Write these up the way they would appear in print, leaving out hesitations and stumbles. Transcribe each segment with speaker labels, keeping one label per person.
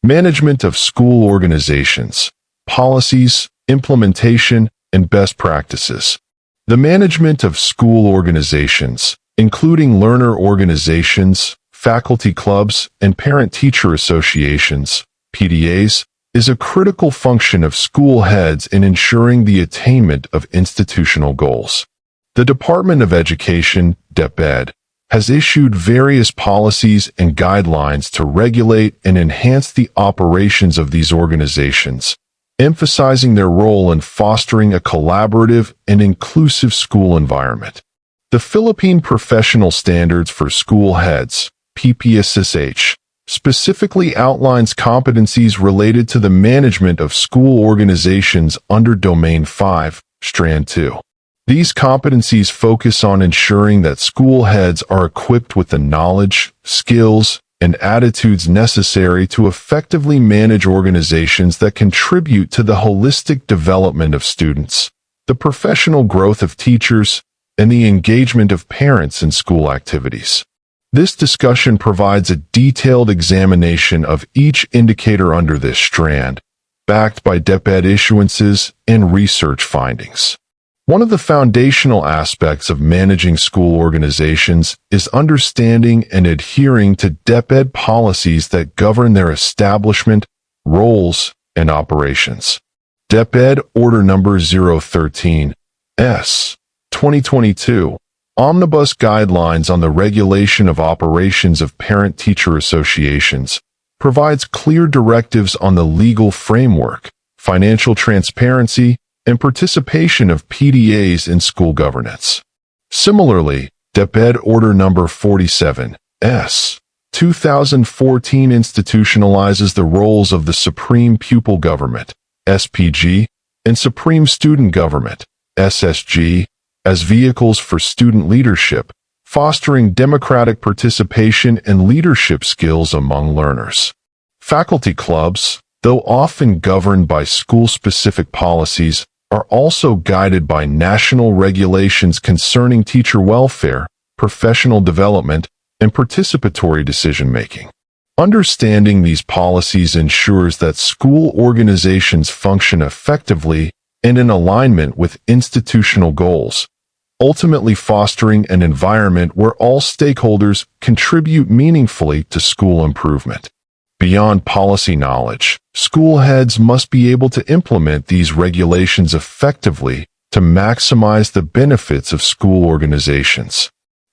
Speaker 1: Management of school organizations, policies, implementation, and best practices. The management of school organizations, including learner organizations, faculty clubs, and parent-teacher associations, PTAs, is a critical function of school heads in ensuring the attainment of institutional goals. The Department of Education, DepEd, has issued various policies and guidelines to regulate and enhance the operations of these organizations, emphasizing their role in fostering a collaborative and inclusive school environment. The Philippine Professional Standards for School Heads, PPSSH, specifically outlines competencies related to the management of school organizations under Domain 5, Strand 2. These competencies focus on ensuring that school heads are equipped with the knowledge, skills, and attitudes necessary to effectively manage organizations that contribute to the holistic development of students, the professional growth of teachers, and the engagement of parents in school activities. This discussion provides a detailed examination of each indicator under this strand, backed by DepEd issuances and research findings. One of the foundational aspects of managing school organizations is understanding and adhering to DepEd policies that govern their establishment, roles, and operations. DepEd Order Number 013, S. 2022, Omnibus Guidelines on the Regulation of Operations of Parent-Teacher Associations, provides clear directives on the legal framework, financial transparency, and participation of PTAs in school governance. Similarly, DepEd Order Number 47, S. 2014 institutionalizes the roles of the Supreme Pupil Government, SPG, and Supreme Student Government, SSG, as vehicles for student leadership, fostering democratic participation and leadership skills among learners. Faculty clubs, though often governed by school-specific policies, are also guided by national regulations concerning teacher welfare, professional development, and participatory decision-making. Understanding these policies ensures that school organizations function effectively and in alignment with institutional goals, ultimately fostering an environment where all stakeholders contribute meaningfully to school improvement. Beyond policy knowledge, school heads must be able to implement these regulations effectively to maximize the benefits of school organizations.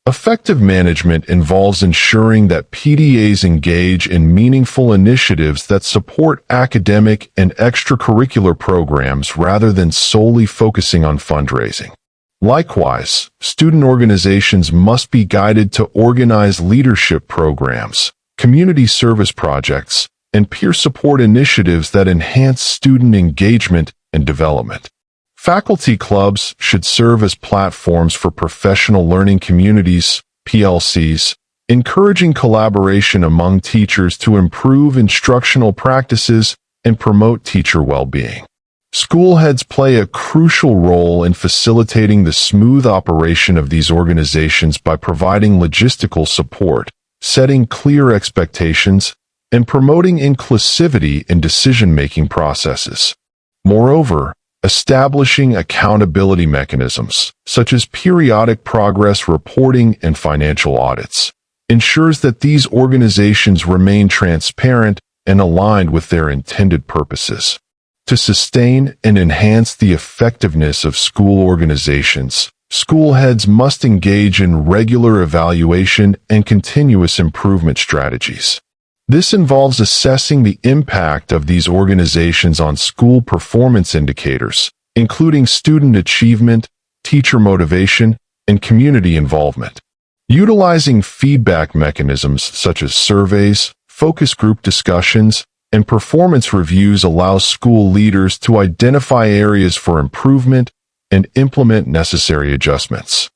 Speaker 1: Effective management involves ensuring that PTAs engage in meaningful initiatives that support academic and extracurricular programs rather than solely focusing on fundraising. Likewise, student organizations must be guided to organize leadership programs, community service projects, and peer support initiatives that enhance student engagement and development. Faculty clubs should serve as platforms for professional learning communities, PLCs, encouraging collaboration among teachers to improve instructional practices and promote teacher well-being. School heads play a crucial role in facilitating the smooth operation of these organizations by providing logistical support, setting clear expectations, and promoting inclusivity in decision-making processes. Moreover, establishing accountability mechanisms, such as periodic progress reporting and financial audits, ensures that these organizations remain transparent and aligned with their intended purposes. To sustain and enhance the effectiveness of school organizations, school heads must engage in regular evaluation and continuous improvement strategies. This involves assessing the impact of these organizations on school performance indicators, including student achievement, teacher motivation, and community involvement. Utilizing feedback mechanisms such as surveys, focus group discussions, and performance reviews allows school leaders to identify areas for improvement and implement necessary adjustments.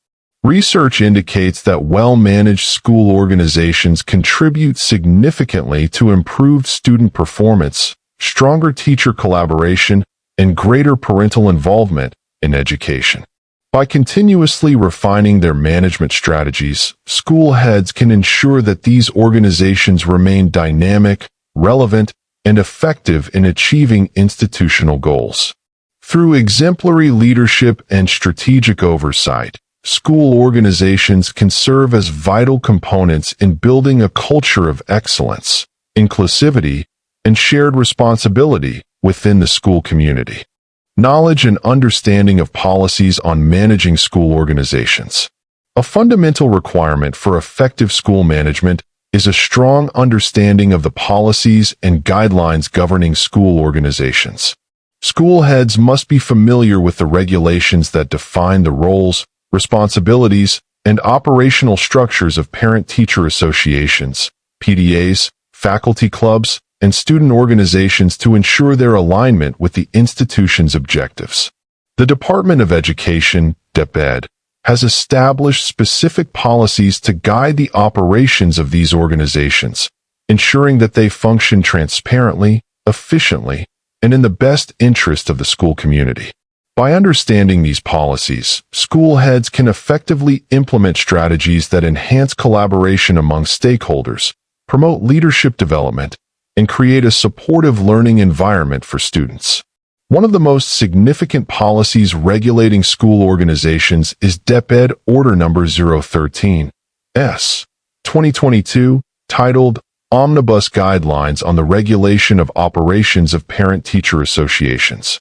Speaker 1: Research indicates that well-managed school organizations contribute significantly to improved student performance, stronger teacher collaboration, and greater parental involvement in education. By continuously refining their management strategies, school heads can ensure that these organizations remain dynamic, relevant, and effective in achieving institutional goals. Through exemplary leadership and strategic oversight, school organizations can serve as vital components in building a culture of excellence, inclusivity, and shared responsibility within the school community. Knowledge and understanding of policies on managing school organizations. A fundamental requirement for effective school management is a strong understanding of the policies and guidelines governing school organizations. School heads must be familiar with the regulations that define the roles, responsibilities, and operational structures of parent-teacher associations, PTAs, faculty clubs, and student organizations to ensure their alignment with the institution's objectives. The Department of Education, DepEd, has established specific policies to guide the operations of these organizations, ensuring that they function transparently, efficiently, and in the best interest of the school community. By understanding these policies, school heads can effectively implement strategies that enhance collaboration among stakeholders, promote leadership development, and create a supportive learning environment for students. One of the most significant policies regulating school organizations is DepEd Order No. 013, S. 2022, titled Omnibus Guidelines on the Regulation of Operations of Parent-Teacher Associations.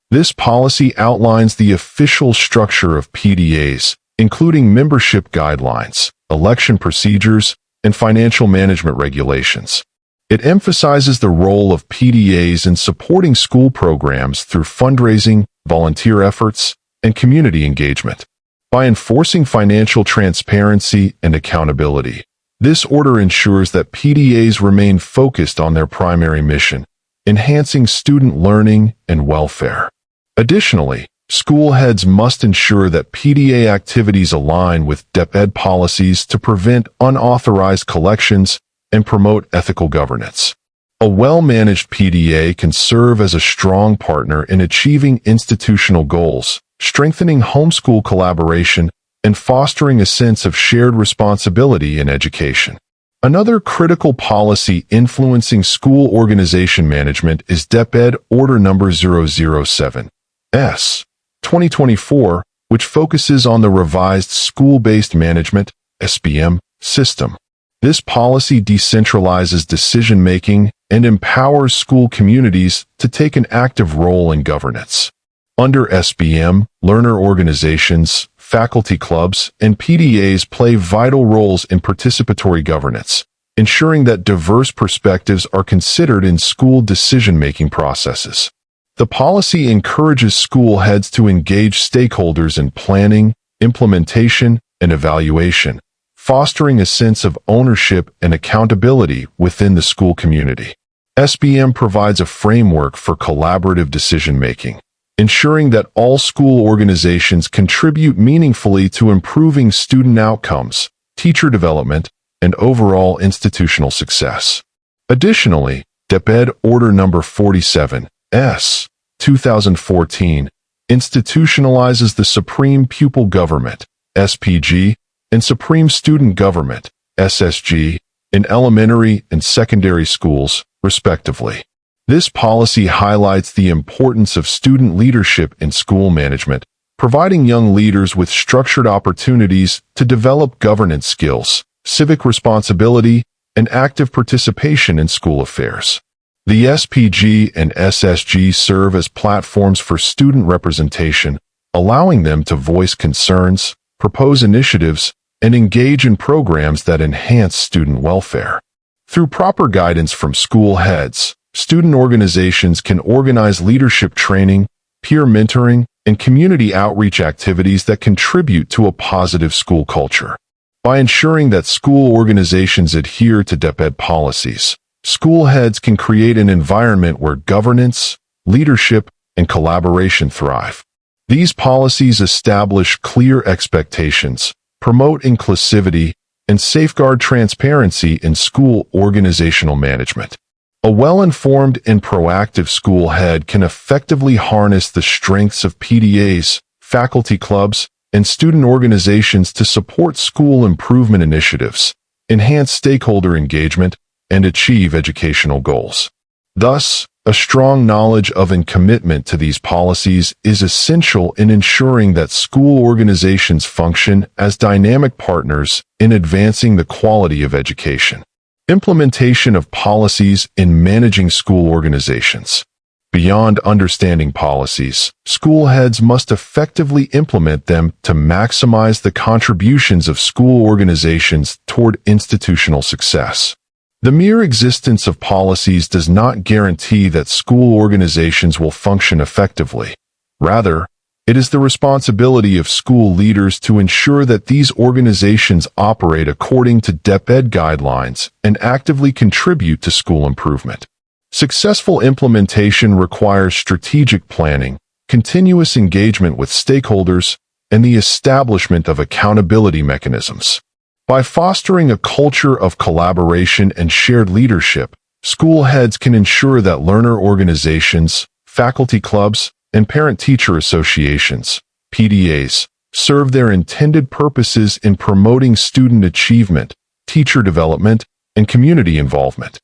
Speaker 1: This policy outlines the official structure of PTAs, including membership guidelines, election procedures, and financial management regulations. It emphasizes the role of PTAs in supporting school programs through fundraising, volunteer efforts, and community engagement. By enforcing financial transparency and accountability, this order ensures that PTAs remain focused on their primary mission, enhancing student learning and welfare. Additionally, school heads must ensure that PTA activities align with DepEd policies to prevent unauthorized collections and promote ethical governance. A well-managed PTA can serve as a strong partner in achieving institutional goals, strengthening homeschool collaboration, and fostering a sense of shared responsibility in education. Another critical policy influencing school organization management is DepEd Order No. 007, S. 2024, which focuses on the revised School-Based Management (SBM) system. This policy decentralizes decision-making and empowers school communities to take an active role in governance. Under SBM, learner organizations, faculty clubs, and PTAs play vital roles in participatory governance, ensuring that diverse perspectives are considered in school decision-making processes. The policy encourages school heads to engage stakeholders in planning, implementation, and evaluation, fostering a sense of ownership and accountability within the school community. SBM provides a framework for collaborative decision-making, ensuring that all school organizations contribute meaningfully to improving student outcomes, teacher development, and overall institutional success. Additionally, DepEd Order No. 47, S. 2014, institutionalizes the Supreme Pupil Government, SPG, and Supreme Student Government, SSG, in elementary and secondary schools, respectively. This policy highlights the importance of student leadership in school management, providing young leaders with structured opportunities to develop governance skills, civic responsibility, and active participation in school affairs. The SPG and SSG serve as platforms for student representation, allowing them to voice concerns, propose initiatives, and engage in programs that enhance student welfare. Through proper guidance from school heads, student organizations can organize leadership training, peer mentoring, and community outreach activities that contribute to a positive school culture. By ensuring that school organizations adhere to DepEd policies, school heads can create an environment where governance, leadership, and collaboration thrive. These policies establish clear expectations, promote inclusivity, and safeguard transparency in school organizational management. A well-informed and proactive school head can effectively harness the strengths of PTAs, faculty clubs, and student organizations to support school improvement initiatives, enhance stakeholder engagement, and achieve educational goals. Thus, a strong knowledge of and commitment to these policies is essential in ensuring that school organizations function as dynamic partners in advancing the quality of education. Implementation of policies in managing school organizations. Beyond understanding policies, school heads must effectively implement them to maximize the contributions of school organizations toward institutional success. The mere existence of policies does not guarantee that school organizations will function effectively. Rather, it is the responsibility of school leaders to ensure that these organizations operate according to DepEd guidelines and actively contribute to school improvement. Successful implementation requires strategic planning, continuous engagement with stakeholders, and the establishment of accountability mechanisms. By fostering a culture of collaboration and shared leadership, school heads can ensure that learner organizations, faculty clubs, and parent-teacher associations, PTAs, serve their intended purposes in promoting student achievement, teacher development, and community involvement.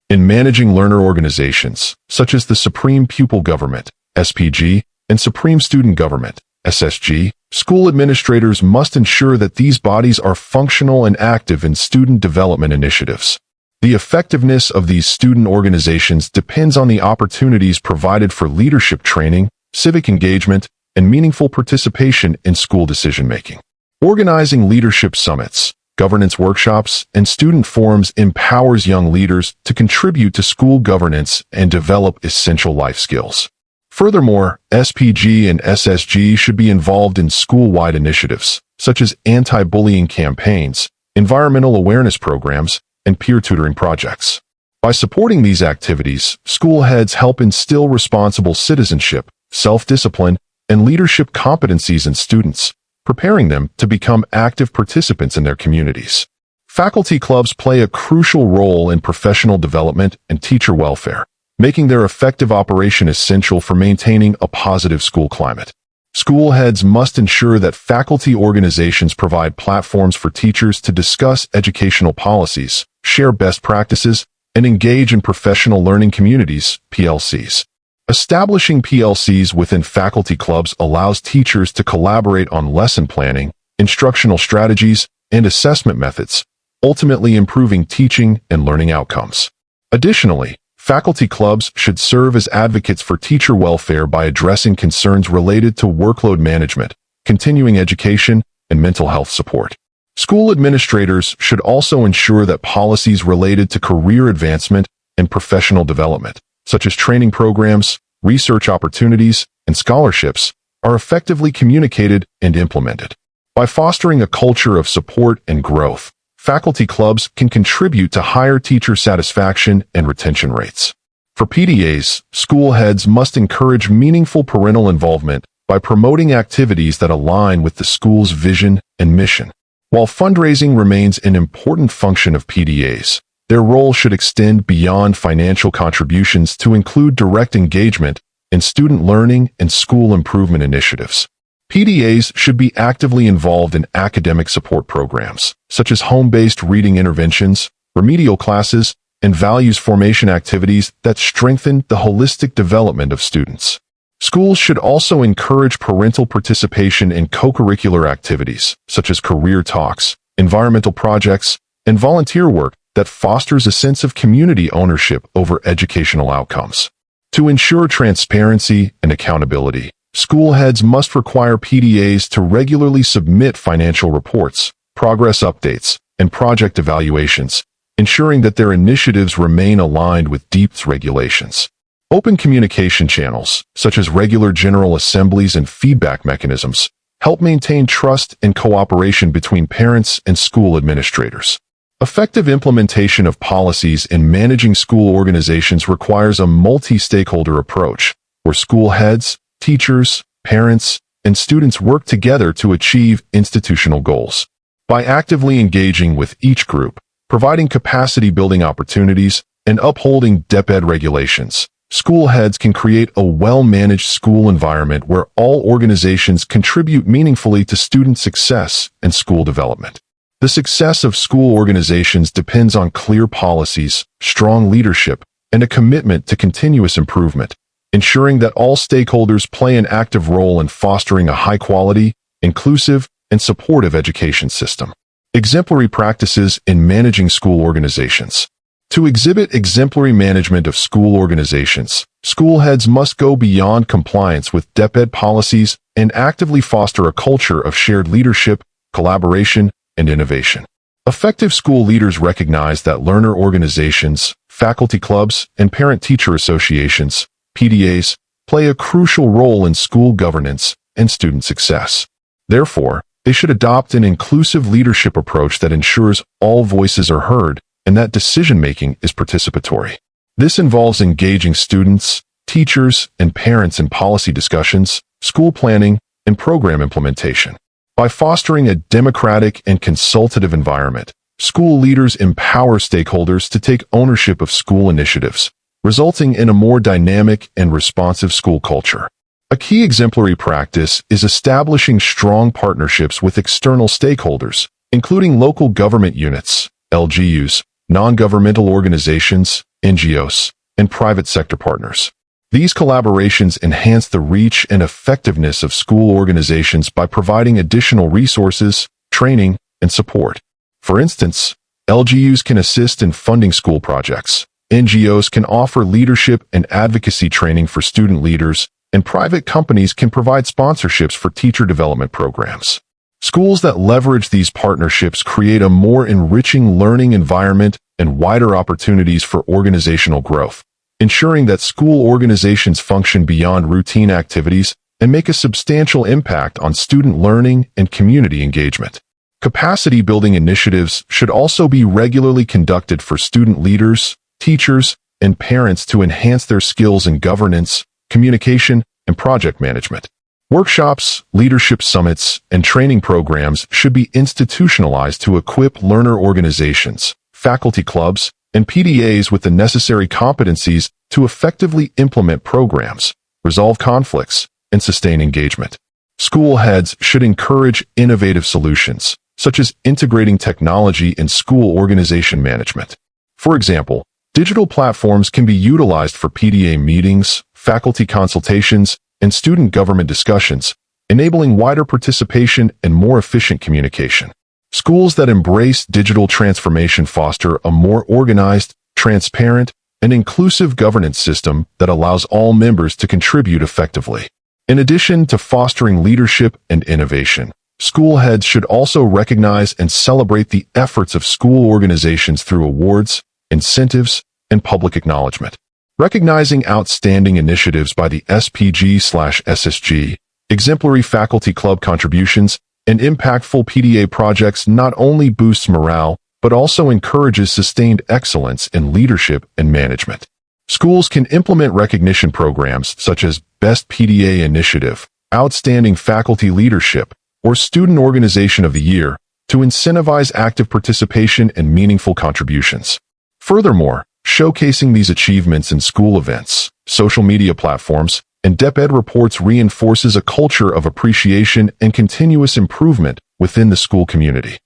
Speaker 1: In managing learner organizations, such as the Supreme Pupil Government, SPG, and Supreme Student Government, SSG, school administrators must ensure that these bodies are functional and active in student development initiatives. The effectiveness of these student organizations depends on the opportunities provided for leadership training, civic engagement, and meaningful participation in school decision-making. Organizing leadership summits, governance workshops, and student forums empowers young leaders to contribute to school governance and develop essential life skills. Furthermore, SPG and SSG should be involved in school-wide initiatives, such as anti-bullying campaigns, environmental awareness programs, and peer tutoring projects. By supporting these activities, school heads help instill responsible citizenship, self-discipline, and leadership competencies in students, preparing them to become active participants in their communities. Faculty clubs play a crucial role in professional development and teacher welfare, making their effective operation essential for maintaining a positive school climate. School heads must ensure that faculty organizations provide platforms for teachers to discuss educational policies, share best practices, and engage in professional learning communities, PLCs. Establishing PLCs within faculty clubs allows teachers to collaborate on lesson planning, instructional strategies, and assessment methods, ultimately improving teaching and learning outcomes. Additionally, faculty clubs should serve as advocates for teacher welfare by addressing concerns related to workload management, continuing education, and mental health support. School administrators should also ensure that policies related to career advancement and professional development, such as training programs, research opportunities, and scholarships, are effectively communicated and implemented. By fostering a culture of support and growth, faculty clubs can contribute to higher teacher satisfaction and retention rates. For PTAs, school heads must encourage meaningful parental involvement by promoting activities that align with the school's vision and mission. While fundraising remains an important function of PTAs, their role should extend beyond financial contributions to include direct engagement in student learning and school improvement initiatives. PTAs should be actively involved in academic support programs, such as home-based reading interventions, remedial classes, and values formation activities that strengthen the holistic development of students. Schools should also encourage parental participation in co-curricular activities, such as career talks, environmental projects, and volunteer work that fosters a sense of community ownership over educational outcomes. To ensure transparency and accountability, school heads must require PTAs to regularly submit financial reports, progress updates, and project evaluations, ensuring that their initiatives remain aligned with DepEd's regulations. Open communication channels, such as regular general assemblies and feedback mechanisms, help maintain trust and cooperation between parents and school administrators. Effective implementation of policies in managing school organizations requires a multi-stakeholder approach, where school heads, teachers, parents, and students work together to achieve institutional goals. By actively engaging with each group, providing capacity-building opportunities, and upholding DepEd regulations, school heads can create a well-managed school environment where all organizations contribute meaningfully to student success and school development. The success of school organizations depends on clear policies, strong leadership, and and a commitment to continuous improvement, ensuring that all stakeholders play an active role in fostering a high-quality, inclusive, and supportive education system. Exemplary practices in managing school organizations. To exhibit exemplary management of school organizations, school heads must go beyond compliance with DepEd policies and actively foster a culture of shared leadership, collaboration, and innovation. Effective school leaders recognize that learner organizations, faculty clubs, and parent-teacher associations, PTAs, play a crucial role in school governance and student success. Therefore, they should adopt an inclusive leadership approach that ensures all voices are heard and that decision-making is participatory. This involves engaging students, teachers, and parents in policy discussions, school planning, and program implementation. By fostering a democratic and consultative environment, school leaders empower stakeholders to take ownership of school initiatives, resulting in a more dynamic and responsive school culture. A key exemplary practice is establishing strong partnerships with external stakeholders, including local government units, LGUs, non-governmental organizations, NGOs, and private sector partners. These collaborations enhance the reach and effectiveness of school organizations by providing additional resources, training, and support. For instance, LGUs can assist in funding school projects, NGOs can offer leadership and advocacy training for student leaders, and private companies can provide sponsorships for teacher development programs. Schools that leverage these partnerships create a more enriching learning environment and wider opportunities for organizational growth, ensuring that school organizations function beyond routine activities and make a substantial impact on student learning and community engagement. Capacity-building initiatives should also be regularly conducted for student leaders, teachers, and parents to enhance their skills in governance, communication, and project management. Workshops, leadership summits, and training programs should be institutionalized to equip learner organizations, faculty clubs, and PTAs with the necessary competencies to effectively implement programs, resolve conflicts, and sustain engagement. School heads should encourage innovative solutions, such as integrating technology in school organization management. For example, digital platforms can be utilized for PTA meetings, faculty consultations, and student government discussions, enabling wider participation and more efficient communication. Schools that embrace digital transformation foster a more organized, transparent, and inclusive governance system that allows all members to contribute effectively. In addition to fostering leadership and innovation, school heads should also recognize and celebrate the efforts of school organizations through awards, incentives, and public acknowledgement. Recognizing outstanding initiatives by the SPG/SSG, exemplary faculty club contributions, and impactful PTA projects not only boosts morale, but also encourages sustained excellence in leadership and management. Schools can implement recognition programs such as Best PTA Initiative, Outstanding Faculty Leadership, or Student Organization of the Year to incentivize active participation and meaningful contributions. Furthermore, showcasing these achievements in school events, social media platforms, and DepEd reports reinforces a culture of appreciation and continuous improvement within the school community.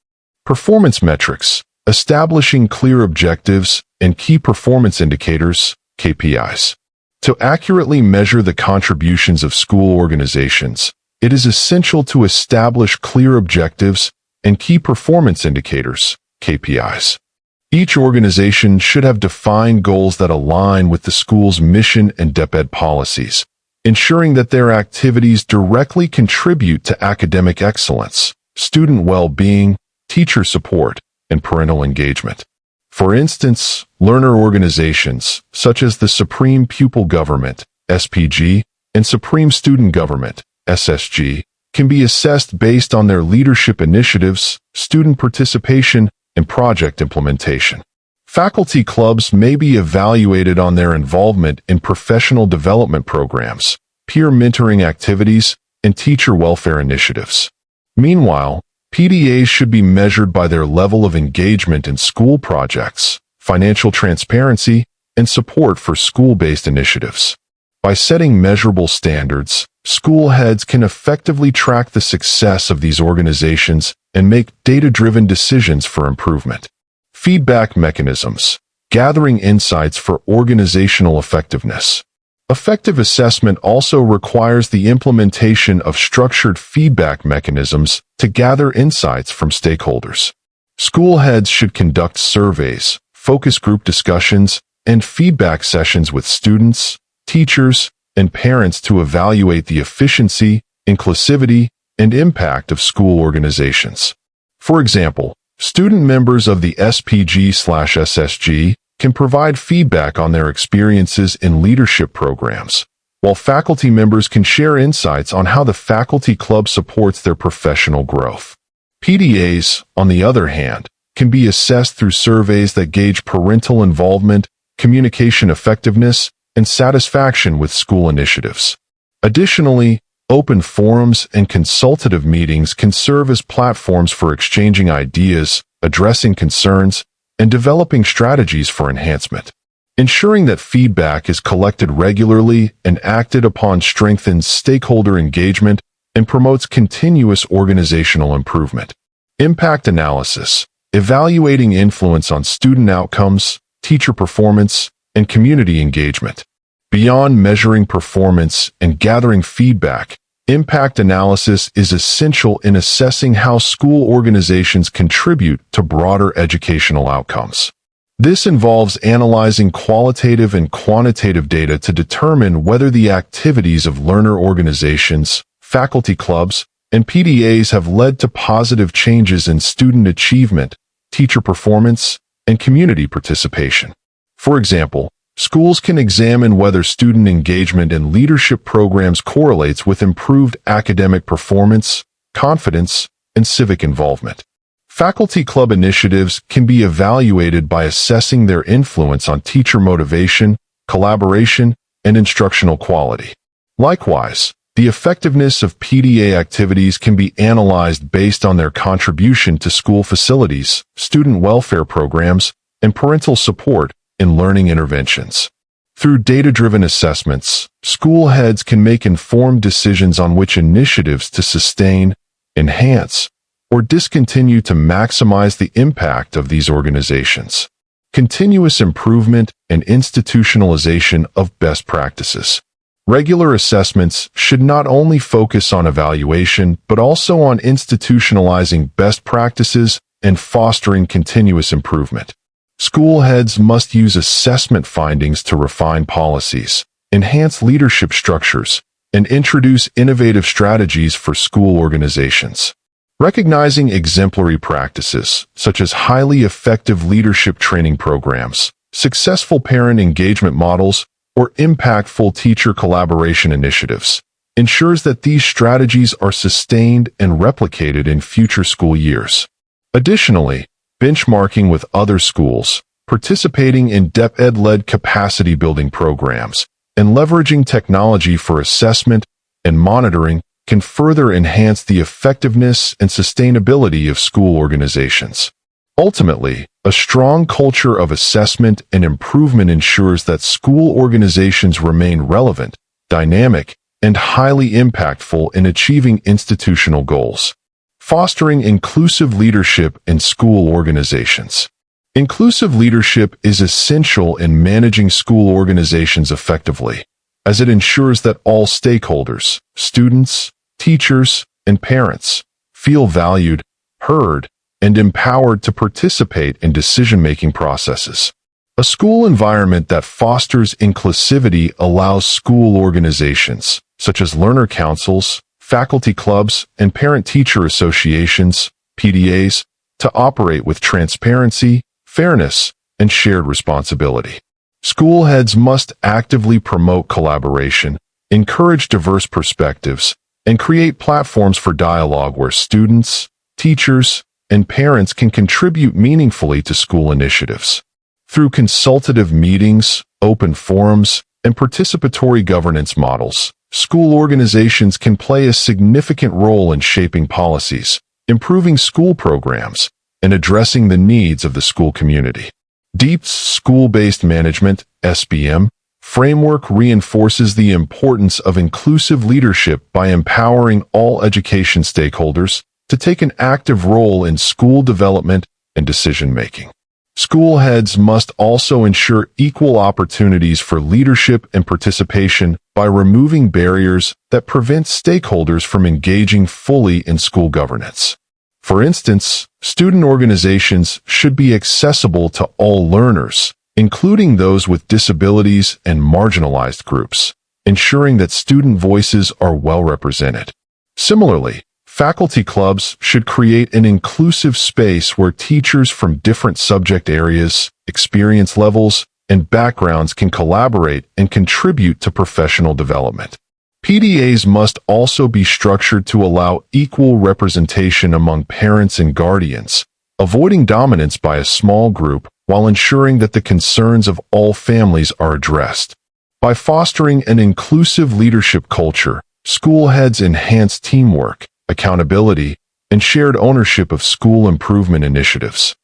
Speaker 1: Performance metrics, establishing clear objectives and key performance indicators, KPIs. To accurately measure the contributions of school organizations, it is essential to establish clear objectives and key performance indicators, KPIs. Each organization should have defined goals that align with the school's mission and DepEd policies, ensuring that their activities directly contribute to academic excellence, student well-being, teacher support, and parental engagement. For instance, learner organizations, such as the Supreme Pupil Government, SPG, and Supreme Student Government, SSG, can be assessed based on their leadership initiatives, student participation, and project implementation. Faculty clubs may be evaluated on their involvement in professional development programs, peer mentoring activities, and teacher welfare initiatives. Meanwhile, PTAs should be measured by their level of engagement in school projects, financial transparency, and support for school-based initiatives. By setting measurable standards, school heads can effectively track the success of these organizations and make data-driven decisions for improvement. Feedback mechanisms. gathering insights for organizational effectiveness. Effective assessment also requires the implementation of structured feedback mechanisms to gather insights from stakeholders. School heads should conduct surveys, focus group discussions, and feedback sessions with students, teachers, and parents to evaluate the efficiency, inclusivity, and impact of school organizations. For example, student members of the SPG/SSG can provide feedback on their experiences in leadership programs, while faculty members can share insights on how the faculty club supports their professional growth. PTAs, on the other hand, can be assessed through surveys that gauge parental involvement, communication effectiveness, and satisfaction with school initiatives. Additionally, open forums and consultative meetings can serve as platforms for exchanging ideas, addressing concerns, and developing strategies for enhancement. Ensuring that feedback is collected regularly and acted upon strengthens stakeholder engagement and promotes continuous organizational improvement. Impact analysis, evaluating influence on student outcomes, teacher performance, and community engagement. Beyond measuring performance and gathering feedback, impact analysis is essential in assessing how school organizations contribute to broader educational outcomes. This involves analyzing qualitative and quantitative data to determine whether the activities of learner organizations, faculty clubs, and PTAs have led to positive changes in student achievement, teacher performance, and community participation. For example, schools can examine whether student engagement in leadership programs correlates with improved academic performance, confidence, and civic involvement. Faculty club initiatives can be evaluated by assessing their influence on teacher motivation, collaboration, and instructional quality. Likewise, the effectiveness of PTA activities can be analyzed based on their contribution to school facilities, student welfare programs, and parental support in learning interventions. Through data-driven assessments, school heads can make informed decisions on which initiatives to sustain, enhance, or discontinue to maximize the impact of these organizations. Continuous improvement and institutionalization of best practices. Regular assessments should not only focus on evaluation, but also on institutionalizing best practices and fostering continuous improvement. School heads must use assessment findings to refine policies, enhance leadership structures, and introduce innovative strategies for school organizations. Recognizing exemplary practices, such as highly effective leadership training programs, successful parent engagement models, or impactful teacher collaboration initiatives, ensures that these strategies are sustained and replicated in future school years. Additionally, benchmarking with other schools, participating in DepEd-led capacity-building programs, and leveraging technology for assessment and monitoring can further enhance the effectiveness and sustainability of school organizations. Ultimately, a strong culture of assessment and improvement ensures that school organizations remain relevant, dynamic, and highly impactful in achieving institutional goals. Fostering inclusive leadership in school organizations. Inclusive leadership is essential in managing school organizations effectively, as it ensures that all stakeholders, students, teachers, and parents, feel valued, heard, and empowered to participate in decision-making processes. A school environment that fosters inclusivity allows school organizations, such as learner councils, faculty clubs, and parent-teacher associations, PTAs, to operate with transparency, fairness, and shared responsibility. School heads must actively promote collaboration, encourage diverse perspectives, and create platforms for dialogue where students, teachers, and parents can contribute meaningfully to school initiatives. Through consultative meetings, open forums, and participatory governance models, school organizations can play a significant role in shaping policies, improving school programs, and addressing the needs of the school community. DepEd's School-Based Management (SBM) framework reinforces the importance of inclusive leadership by empowering all education stakeholders to take an active role in school development and decision-making. School heads must also ensure equal opportunities for leadership and participation by removing barriers that prevent stakeholders from engaging fully in school governance. For instance, student organizations should be accessible to all learners, including those with disabilities and marginalized groups, ensuring that student voices are well represented. Similarly, faculty clubs should create an inclusive space where teachers from different subject areas, experience levels, and backgrounds can collaborate and contribute to professional development. PTAs must also be structured to allow equal representation among parents and guardians, avoiding dominance by a small group while ensuring that the concerns of all families are addressed. By fostering an inclusive leadership culture, school heads enhance teamwork, accountability, and shared ownership of school improvement initiatives.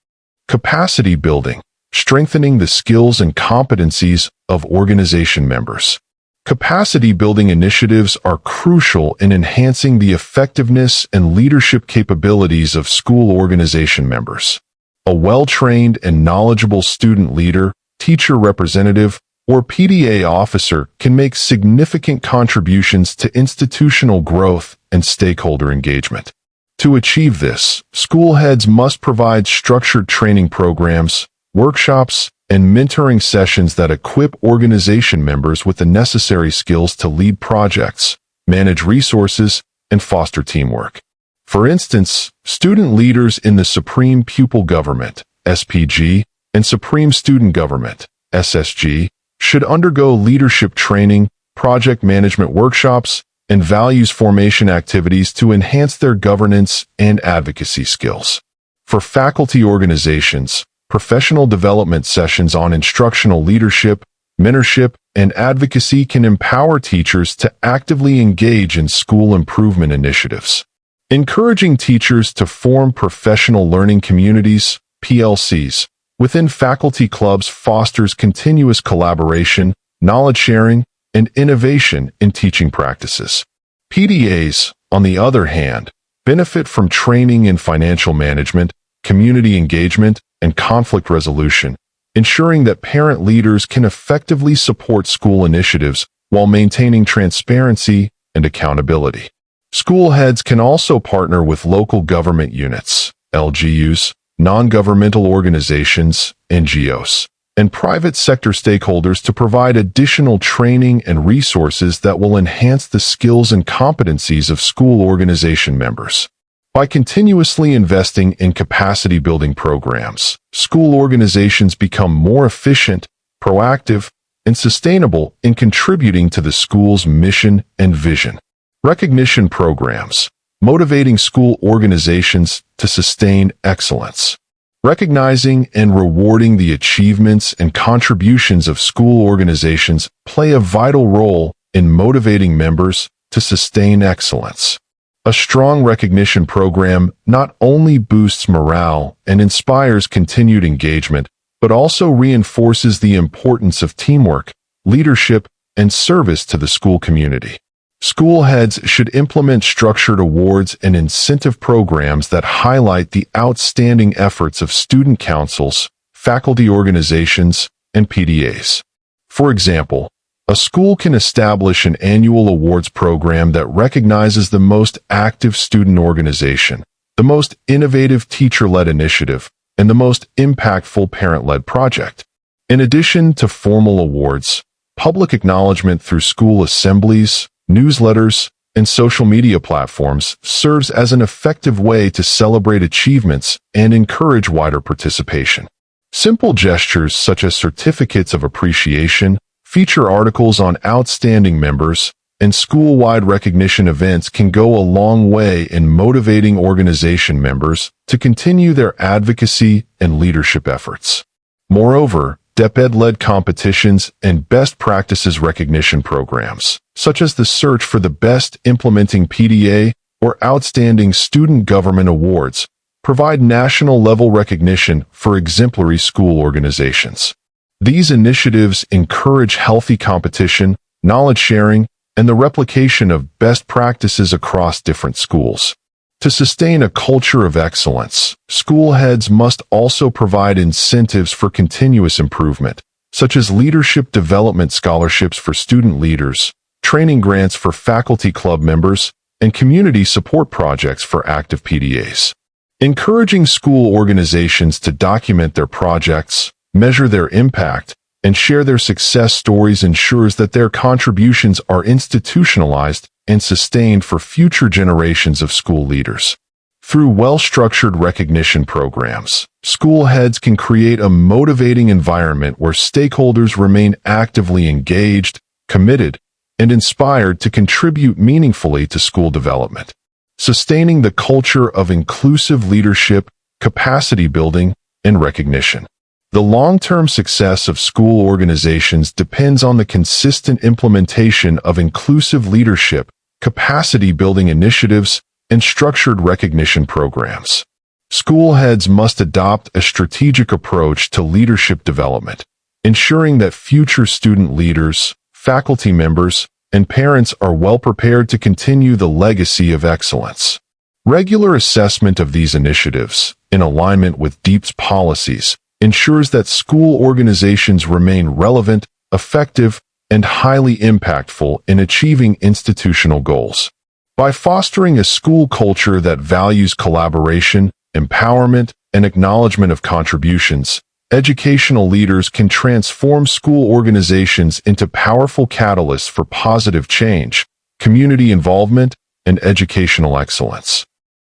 Speaker 1: Capacity building, strengthening the skills and competencies of organization members. Capacity building initiatives are crucial in enhancing the effectiveness and leadership capabilities of school organization members. A well-trained and knowledgeable student leader, teacher representative, or PTA officer can make significant contributions to institutional growth and stakeholder engagement. To achieve this, school heads must provide structured training programs, workshops, and mentoring sessions that equip organization members with the necessary skills to lead projects, manage resources, and foster teamwork. For instance, student leaders in the Supreme Pupil Government, SPG, and Supreme Student Government, SSG, should undergo leadership training, project management workshops, and values formation activities to enhance their governance and advocacy skills. For faculty organizations, professional development sessions on instructional leadership, mentorship, and advocacy can empower teachers to actively engage in school improvement initiatives. Encouraging teachers to form professional learning communities, PLCs, within faculty clubs fosters continuous collaboration, knowledge sharing, and innovation in teaching practices. PTAs, on the other hand, benefit from training in financial management, community engagement, and conflict resolution, ensuring that parent leaders can effectively support school initiatives while maintaining transparency and accountability. School heads can also partner with local government units, LGUs, non-governmental organizations, NGOs, and private sector stakeholders to provide additional training and resources that will enhance the skills and competencies of school organization members. By continuously investing in capacity-building programs, school organizations become more efficient, proactive, and sustainable in contributing to the school's mission and vision. Recognition programs, motivating school organizations to sustain excellence. Recognizing and rewarding the achievements and contributions of school organizations play a vital role in motivating members to sustain excellence. A strong recognition program not only boosts morale and inspires continued engagement, but also reinforces the importance of teamwork, leadership, and service to the school community. School heads should implement structured awards and incentive programs that highlight the outstanding efforts of student councils, faculty organizations, and PTAs. For example, a school can establish an annual awards program that recognizes the most active student organization, the most innovative teacher-led initiative, and the most impactful parent-led project. In addition to formal awards, public acknowledgement through school assemblies, newsletters, and social media platforms serves as an effective way to celebrate achievements and encourage wider participation. Simple gestures such as certificates of appreciation, feature articles on outstanding members, and school-wide recognition events can go a long way in motivating organization members to continue their advocacy and leadership efforts. Moreover, DepEd-led competitions and best practices recognition programs, such as the search for the best implementing PTA or outstanding student government awards, provide national-level recognition for exemplary school organizations. These initiatives encourage healthy competition, knowledge sharing, and the replication of best practices across different schools. To sustain a culture of excellence, school heads must also provide incentives for continuous improvement, such as leadership development scholarships for student leaders, training grants for faculty club members, and community support projects for active PTAs. Encouraging school organizations to document their projects, measure their impact, and share their success stories ensures that their contributions are institutionalized and sustained for future generations of school leaders. Through well-structured recognition programs, school heads can create a motivating environment where stakeholders remain actively engaged, committed, and inspired to contribute meaningfully to school development. Sustaining the culture of inclusive leadership, capacity building, and recognition. The long-term success of school organizations depends on the consistent implementation of inclusive leadership, capacity-building initiatives, and structured recognition programs. School heads must adopt a strategic approach to leadership development, ensuring that future student leaders, faculty members, and parents are well prepared to continue the legacy of excellence. Regular assessment of these initiatives, in alignment with DepEd's policies, ensures that school organizations remain relevant, effective, and highly impactful in achieving institutional goals. By fostering a school culture that values collaboration, empowerment, and acknowledgement of contributions, educational leaders can transform school organizations into powerful catalysts for positive change, community involvement, and educational excellence.